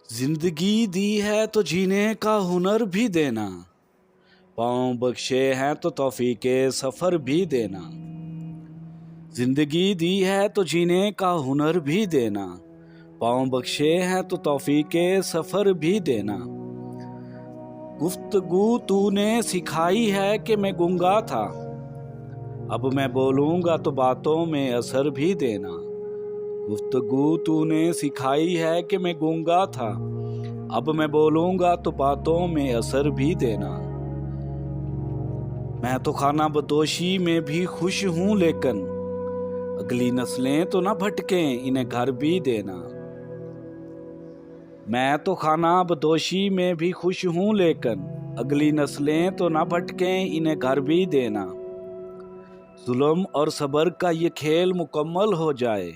जिंदगी दी है तो जीने का हुनर भी देना, पाँव बख्शे हैं तो तौफीके सफ़र भी देना। जिंदगी दी है तो जीने का हुनर भी देना, पाँव बख्शे हैं तो तौफीके सफ़र भी देना। गुफ्तगू तूने सिखाई है कि मैं गूंगा था, अब मैं बोलूँगा तो बातों में असर भी देना। गुफ्तगू तूने सिखाई है कि मैं गूंगा था, अब मैं बोलूँगा तो बातों में असर भी देना। मैं तो खाना बदोशी में भी खुश हूँ, लेकिन अगली नस्लें तो ना भटकें, इन्हें घर भी देना। मैं तो खाना बदोशी में भी खुश हूँ, लेकिन अगली नस्लें तो ना भटकें, इन्हें घर भी देना। जुल्म और सब्र का ये खेल मुकम्मल हो जाए,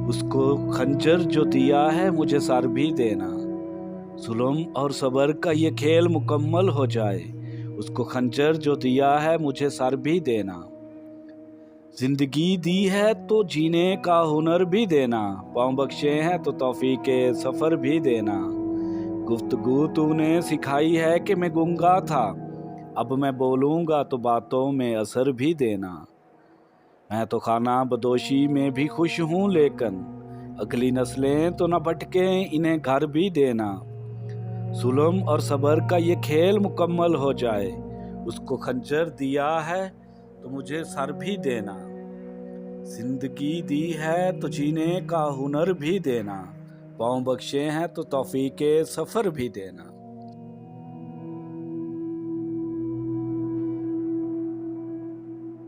उसको खंजर जो दिया है मुझे सर भी देना। जुल्म और सब्र का ये खेल मुकम्मल हो जाए, उसको खंजर जो दिया है मुझे सर भी देना। जिंदगी दी है तो जीने का हुनर भी देना, पाँव बख्शे हैं तो तौफीके सफ़र भी देना। गुफ्तगू तूने सिखाई है कि मैं गूंगा था, अब मैं बोलूँगा तो बातों में असर भी देना। मैं तो खाना बदोशी में भी खुश हूँ, लेकिन अगली नस्लें तो न भटकें, इन्हें घर भी देना। जुल्म और सब्र का ये खेल मुकम्मल हो जाए, उसको खंजर दिया है तो मुझे सर भी देना। जिंदगी दी है तो जीने का हुनर भी देना, पाँव बख्शे हैं तो तौफीके सफ़र भी देना।